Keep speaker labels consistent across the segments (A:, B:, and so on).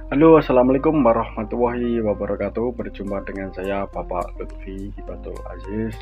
A: Halo, assalamualaikum warahmatullahi wabarakatuh. Berjumpa dengan saya, Bapak Lutfi Hibatul Aziz.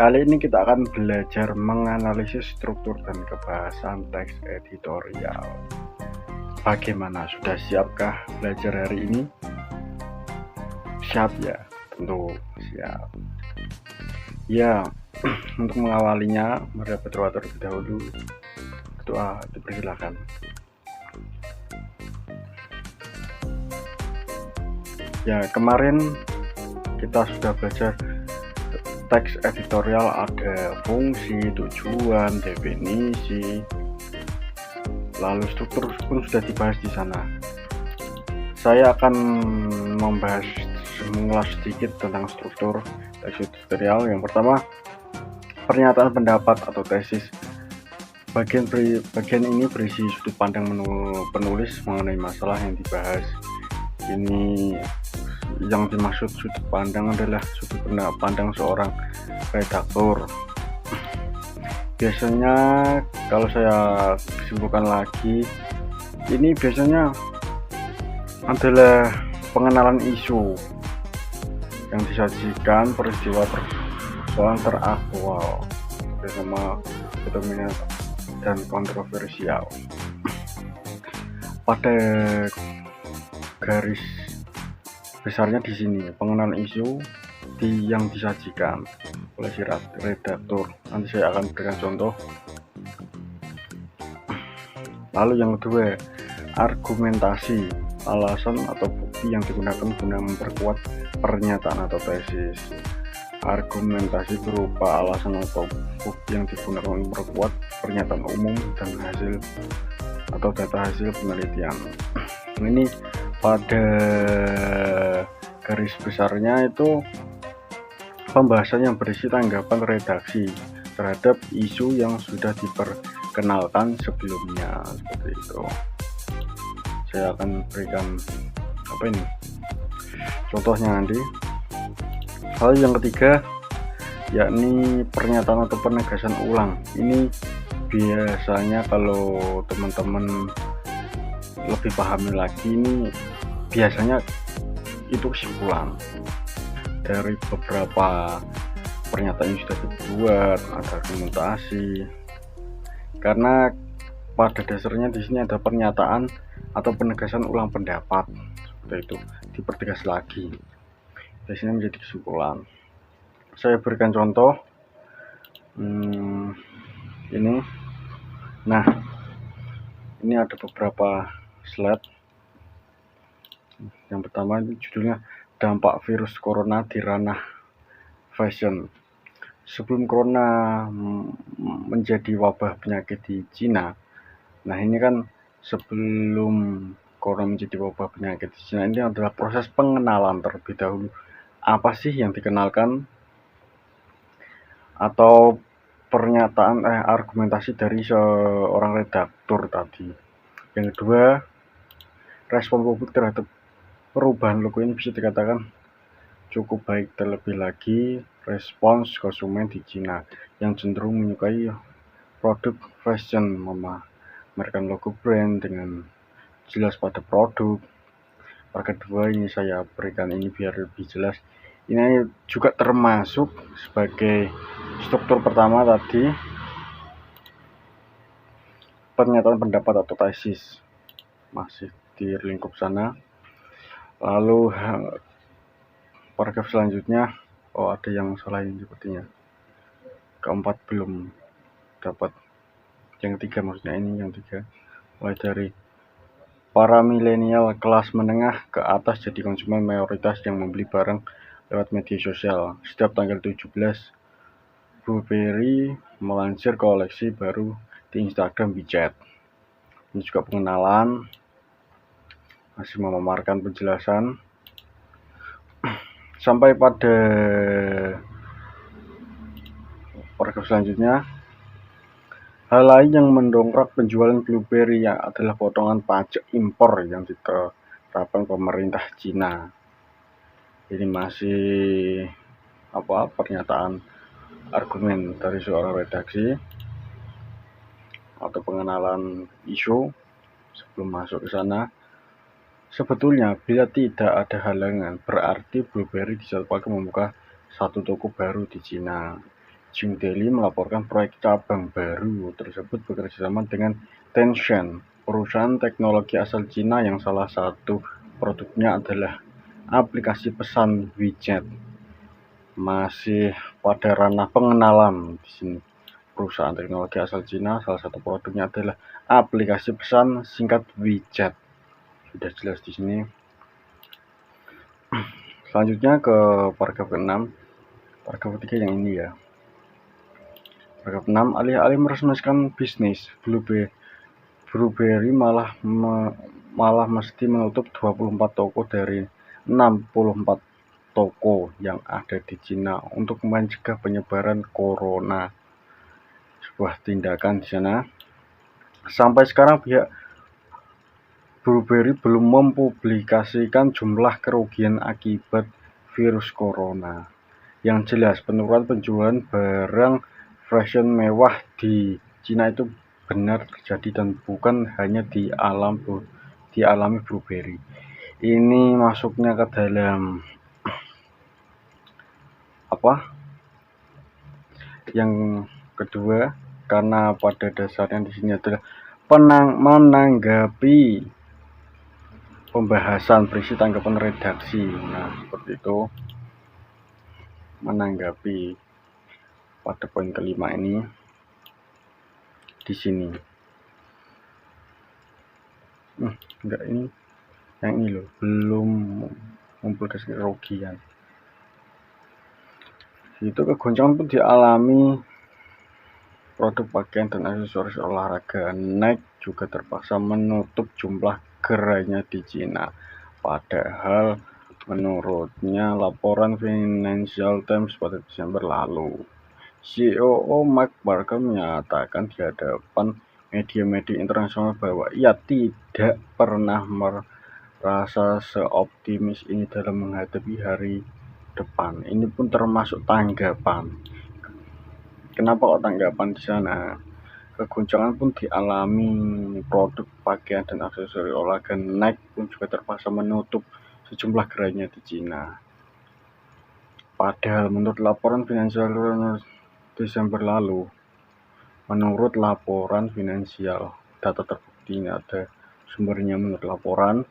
A: Kali ini kita akan belajar menganalisis struktur dan kebahasan teks editorial. Bagaimana? Sudah siapkah belajar hari ini? Siap ya? Tentu siap. Ya, untuk mengawalinya, mari berdoa terlebih dahulu. Doa dipersilakan. Ya, kemarin kita sudah belajar teks editorial, ada fungsi, tujuan, definisi, lalu struktur pun sudah dibahas di sana. Saya akan mengulas sedikit tentang struktur teks editorial. Yang pertama, pernyataan pendapat atau tesis. Bagian ini berisi sudut pandang penulis mengenai masalah yang dibahas. Ini yang dimaksud sudut pandang adalah sudut pandang seorang redaktur. Biasanya kalau saya simpulkan lagi, ini biasanya adalah pengenalan isu yang disajikan, peristiwa persoalan teraktual bersama dominan dan kontroversial. Pada garis besarnya di sini pengenalan isu yang disajikan oleh si redaktur. Nanti saya akan berikan contoh. Lalu yang kedua, argumentasi, alasan atau bukti yang digunakan guna memperkuat pernyataan atau tesis. Argumentasi berupa alasan atau bukti yang digunakan untuk memperkuat pernyataan umum dan hasil atau data hasil penelitian. Ini pada garis besarnya itu pembahasan yang berisi tanggapan redaksi terhadap isu yang sudah diperkenalkan sebelumnya, seperti itu. Saya akan berikan contohnya nanti. Hal yang ketiga yakni pernyataan atau penegasan ulang. Ini biasanya kalau teman-teman lebih pahami lagi, ini biasanya itu kesimpulan dari beberapa pernyataan yang sudah dibuat, ada argumentasi. Karena pada dasarnya di sini ada pernyataan atau penegasan ulang pendapat, seperti itu, dipertegas lagi. Biasanya menjadi kesimpulan. Saya berikan contoh. Ini. Nah, ini ada beberapa slide. Yang pertama ini judulnya dampak virus corona di ranah fashion. Sebelum corona menjadi wabah penyakit di Cina, nah ini kan sebelum corona menjadi wabah penyakit di Cina, ini adalah proses pengenalan terlebih dahulu. Apa sih yang dikenalkan atau pernyataan argumentasi dari seorang redaktur tadi. Yang kedua, respon publik terhadap perubahan logo ini bisa dikatakan cukup baik. Terlebih lagi respons konsumen di Cina yang cenderung menyukai produk fashion, memamerkan logo brand dengan jelas pada produk. Yang kedua ini saya berikan ini biar lebih jelas. Ini juga termasuk sebagai struktur pertama tadi, pernyataan pendapat atau tesis, masih di lingkup sana. Lalu paragraf selanjutnya, ada yang salah ini sepertinya, keempat belum dapat, yang ketiga maksudnya, ini yang tiga, mulai dari para milenial kelas menengah ke atas jadi konsumen mayoritas yang membeli barang lewat media sosial. Setiap tanggal 17, Burberry melansir koleksi baru di Instagram WeChat. Ini juga pengenalan, masih memaparkan penjelasan. Sampai pada paragraf selanjutnya, hal lain yang mendongkrak penjualan Burberry adalah potongan pajak impor yang diterapkan pemerintah Cina. Ini masih pernyataan argumen dari seorang redaksi atau pengenalan isu sebelum masuk ke sana. Sebetulnya, bila tidak ada halangan, berarti BlueBerry dijadwalkan membuka satu toko baru di Cina. Jing Daily melaporkan proyek cabang baru tersebut bekerjasama dengan Tencent, perusahaan teknologi asal Cina yang salah satu produknya adalah aplikasi pesan widget. Masih pada ranah pengenalan di sini. Perusahaan teknologi asal Cina, salah satu produknya adalah aplikasi pesan singkat widget. Sudah jelas di sini. Selanjutnya ke paragraf ke-6. Paragraf ketiga yang ini ya. Paragraf 6, alih-alih meresmikan bisnis, BlueBerry malah mesti menutup 24 toko dari 64 toko yang ada di Cina untuk mencegah penyebaran corona. Sebuah tindakan di sana. Sampai sekarang pihak BlueBerry belum mempublikasikan jumlah kerugian akibat virus corona. Yang jelas, penurunan penjualan barang fashion mewah di Cina itu benar terjadi dan bukan hanya dialami BlueBerry. Ini masuknya ke dalam apa? Yang kedua, karena pada dasarnya di sini adalah menanggapi pembahasan berisi tanggapan redaksi. Nah, seperti itu. Menanggapi pada poin kelima ini di sini. Enggak, ini yang ini loh, belum mempublikasi kerugian. Itu kegoncangan pun dialami produk pakaian dan aksesoris olahraga. Nike juga terpaksa menutup jumlah gerainya di Cina. Padahal menurutnya laporan Financial Times pada Desember lalu, CEO Mark Barker menyatakan di hadapan media-media internasional bahwa ia tidak pernah merasa seoptimis ini dalam menghadapi hari depan. Ini pun termasuk tanggapan. Kenapa kok tanggapan di sana? Kegoncangan pun dialami produk pakaian dan aksesoris olahraga. Nike pun juga terpaksa menutup sejumlah gerainya di Cina. Padahal menurut laporan Financial Desember lalu, menurut laporan finansial, data terbukti ini ada sumbernya. Menurut laporan,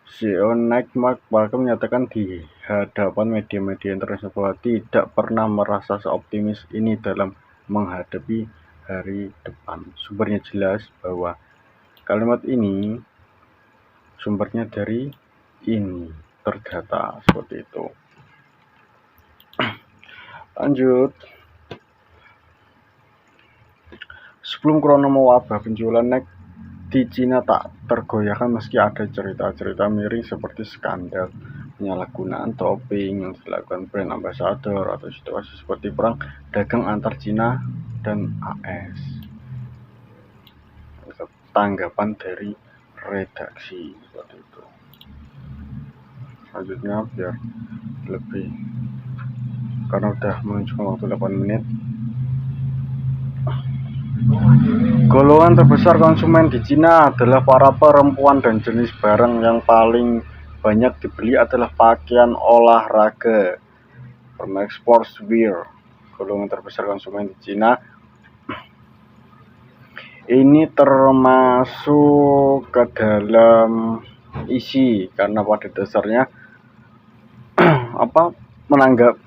A: CEO Nike Mark Barker menyatakan di hadapan media-media internasional bahwa tidak pernah merasa seoptimis ini dalam menghadapi hari depan. Sumbernya jelas bahwa kalimat ini sumbernya dari ini, terdata seperti itu. Lanjut. Sebelum corona mewabah, penjualan Nike di Cina tak tergoyahkan meski ada cerita-cerita miring seperti skandal penyalahgunaan topping yang dilakukan brand ambassador atau situasi seperti perang dagang antar Cina dan AS. Tanggapan dari redaksi seperti itu. Selanjutnya biar lebih, karena udah menunjukkan waktu 8 menit. Golongan terbesar konsumen di Cina adalah para perempuan dan jenis barang yang paling banyak dibeli adalah pakaian olahraga, bermerek sportswear. Golongan terbesar konsumen di Cina ini termasuk ke dalam isi, karena pada dasarnya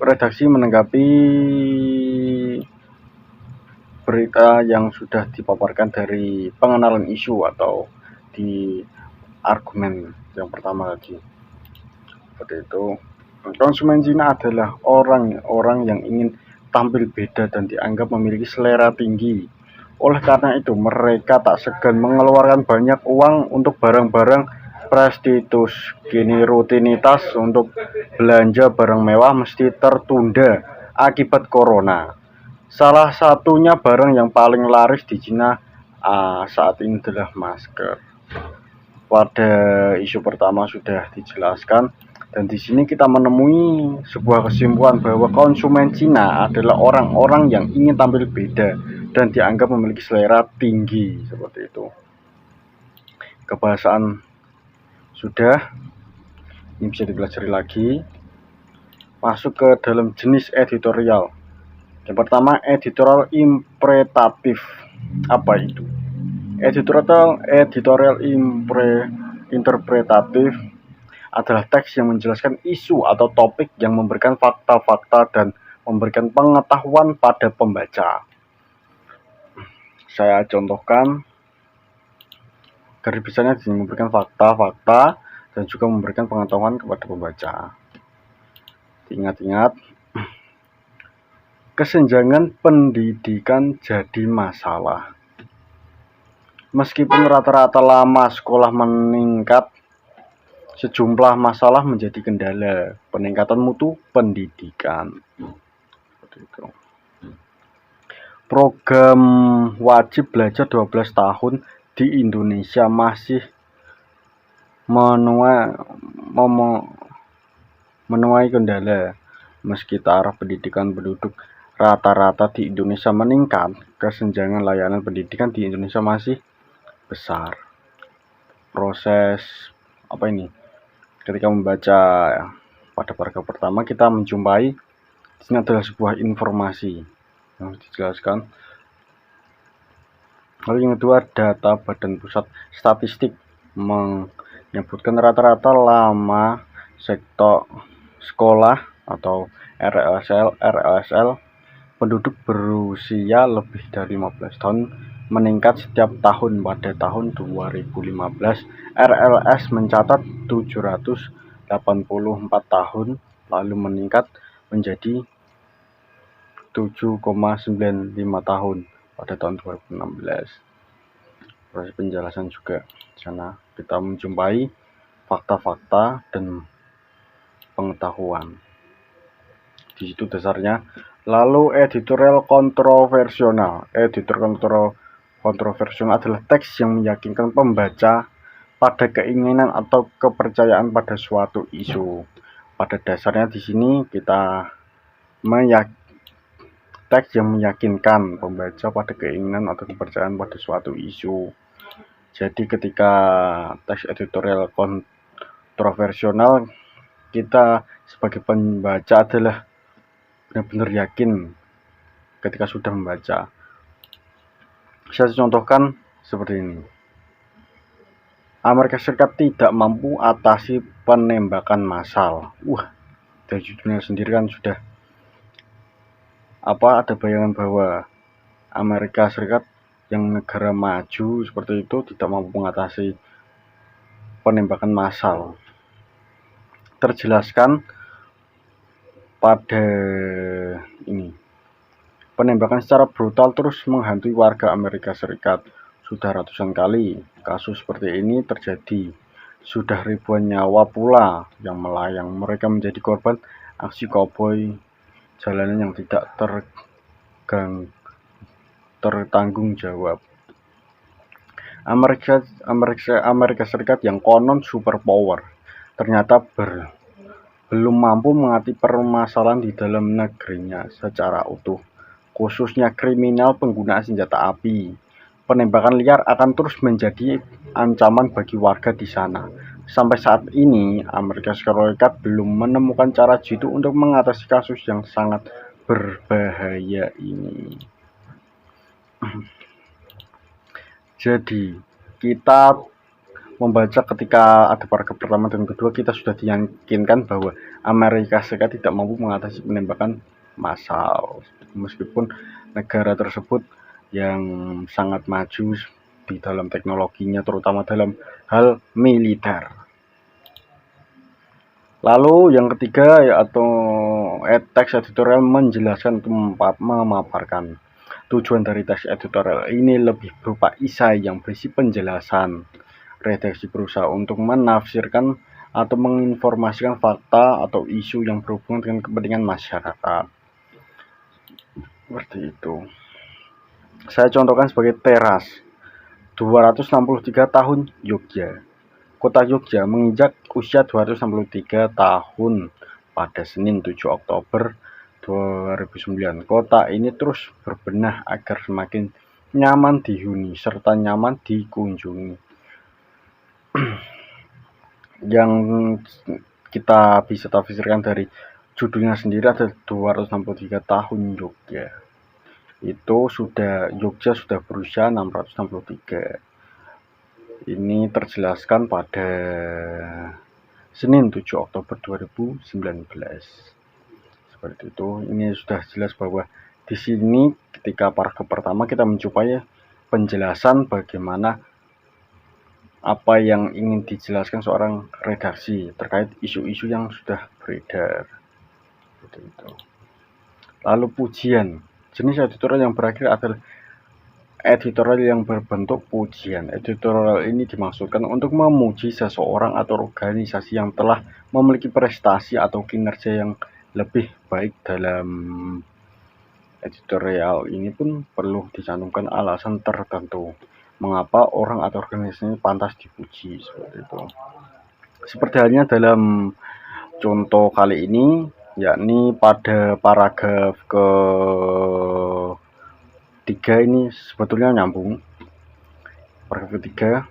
A: redaksi menanggapi berita yang sudah dipaparkan dari pengenalan isu atau di argumen yang pertama tadi. Seperti itu. Konsumen Cina adalah orang-orang yang ingin tampil beda dan dianggap memiliki selera tinggi. Oleh karena itu, mereka tak segan mengeluarkan banyak uang untuk barang-barang prestisius. Kini rutinitas untuk belanja barang mewah mesti tertunda akibat corona. Salah satunya barang yang paling laris di Cina saat ini adalah masker. Pada isu pertama sudah dijelaskan, dan di sini kita menemui sebuah kesimpulan bahwa konsumen Cina adalah orang-orang yang ingin tampil beda dan dianggap memiliki selera tinggi, seperti itu. Kebahasaan Sudah, ini bisa dipelajari lagi. Masuk ke dalam jenis editorial. Yang pertama, editorial interpretatif. Apa itu? Editorial interpretatif adalah teks yang menjelaskan isu atau topik yang memberikan fakta-fakta dan memberikan pengetahuan pada pembaca. Saya contohkan, garis besarnya memberikan fakta-fakta dan juga memberikan pengetahuan kepada pembaca. Ingat-ingat, kesenjangan pendidikan jadi masalah. Meskipun rata-rata lama sekolah meningkat, sejumlah masalah menjadi kendala peningkatan mutu pendidikan. Program wajib belajar 12 tahun di Indonesia masih menuai kendala. Meski taraf pendidikan penduduk rata-rata di Indonesia meningkat, kesenjangan layanan pendidikan di Indonesia masih besar. Proses ketika membaca pada paragraf pertama, kita menjumpai di sini adalah sebuah informasi yang dijelaskan. Lalu yang kedua, data Badan Pusat Statistik menyebutkan rata-rata lama sektor sekolah atau RLSL penduduk berusia lebih dari 15 tahun meningkat setiap tahun. Pada tahun 2015, RLS mencatat 784 tahun, lalu meningkat menjadi 7,95 tahun pada tahun 2016. Proses penjelasan juga di sana kita menjumpai fakta-fakta dan pengetahuan. Di situ dasarnya. Lalu editorial kontroversial. Editorial kontroversial adalah teks yang meyakinkan pembaca pada keinginan atau kepercayaan pada suatu isu. Pada dasarnya di sini kita teks yang meyakinkan pembaca pada keinginan atau kepercayaan pada suatu isu. Jadi ketika teks editorial kontroversial, kita sebagai pembaca adalah benar-benar yakin ketika sudah membaca. Saya contohkan seperti ini. Amerika Serikat tidak mampu atasi penembakan massal. Dari judulnya sendiri kan sudah ada bayangan bahwa Amerika Serikat yang negara maju seperti itu tidak mampu mengatasi penembakan massal. Terjelaskan pada ini, penembakan secara brutal terus menghantui warga Amerika Serikat. Sudah ratusan kali kasus seperti ini terjadi. Sudah ribuan nyawa pula yang melayang. Mereka menjadi korban aksi koboi jalanan yang tidak tertanggung jawab. Amerika Serikat yang konon superpower ternyata belum mampu mengatasi permasalahan di dalam negerinya secara utuh, khususnya kriminal penggunaan senjata api. Penembakan liar akan terus menjadi ancaman bagi warga di sana. Sampai saat ini, Amerika Serikat belum menemukan cara jitu untuk mengatasi kasus yang sangat berbahaya ini. Jadi, kita membaca ketika ada paragraf pertama dan kedua, kita sudah diyakinkan bahwa Amerika Serikat tidak mampu mengatasi penembakan massal, meskipun negara tersebut yang sangat maju di dalam teknologinya, terutama dalam hal militer. Lalu yang ketiga yaitu teks editorial menjelaskan memaparkan. Tujuan dari teks editorial ini lebih berupa isai yang berisi penjelasan. Redaksi berusaha untuk menafsirkan atau menginformasikan fakta atau isu yang berhubungan dengan kepentingan masyarakat. Seperti itu. Saya contohkan sebagai teras. 263 tahun Yogya. Kota Yogya menginjak usia 263 tahun pada Senin 7 Oktober 2009. Kota ini terus berbenah agar semakin nyaman dihuni serta nyaman dikunjungi. Yang kita bisa tafsirkan dari judulnya sendiri ada 263 tahun Jogja. Itu Jogja sudah berusia 663. Ini terjelaskan pada Senin 7 Oktober 2019. Seperti itu. Ini sudah jelas bahwa di sini ketika paragraf pertama kita menjumpai penjelasan bagaimana apa yang ingin dijelaskan seorang redaksi terkait isu-isu yang sudah beredar. Itu. Lalu pujian. Jenis editorial yang berakhir adalah editorial yang berbentuk pujian. Editorial ini dimaksudkan untuk memuji seseorang atau organisasi yang telah memiliki prestasi atau kinerja yang lebih baik. Dalam editorial ini pun perlu dicantumkan alasan tertentu mengapa orang atau organisasi ini pantas dipuji, seperti itu. Seperti halnya dalam contoh kali ini, yakni pada paragraf ke-3 ini sebetulnya nyambung. Paragraf ketiga,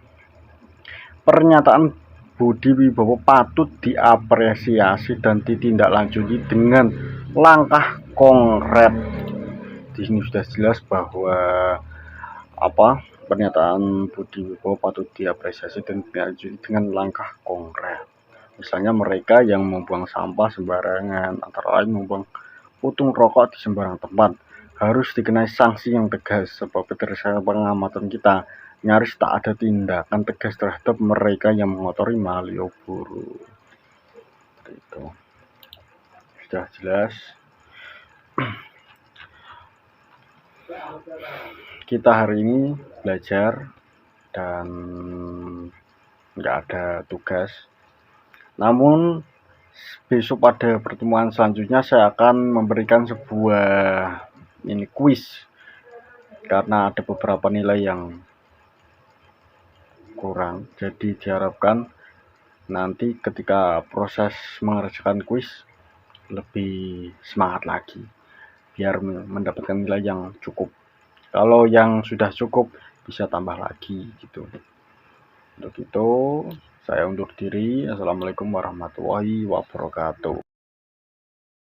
A: pernyataan Budi Wibowo patut diapresiasi dan ditindaklanjuti dengan langkah konkret. Di sini sudah jelas bahwa pernyataan Budi Wibowo patut diapresiasi dan ditindaklanjuti dengan langkah konkret. Misalnya mereka yang membuang sampah sembarangan, antara lain membuang puntung rokok di sembarang tempat, harus dikenai sanksi yang tegas, sebab berdasarkan pengamatan kita nyaris tak ada tindakan tegas terhadap mereka yang mengotori Malioboro. Itu sudah jelas. Kita hari ini belajar dan nggak ada tugas. Namun besok pada pertemuan selanjutnya saya akan memberikan sebuah kuis, karena ada beberapa nilai yang kurang. Jadi diharapkan nanti ketika proses mengerjakan kuis lebih semangat lagi biar mendapatkan nilai yang cukup. Kalau yang sudah cukup bisa tambah lagi gitu. Untuk itu saya undur diri. Assalamualaikum warahmatullahi wabarakatuh.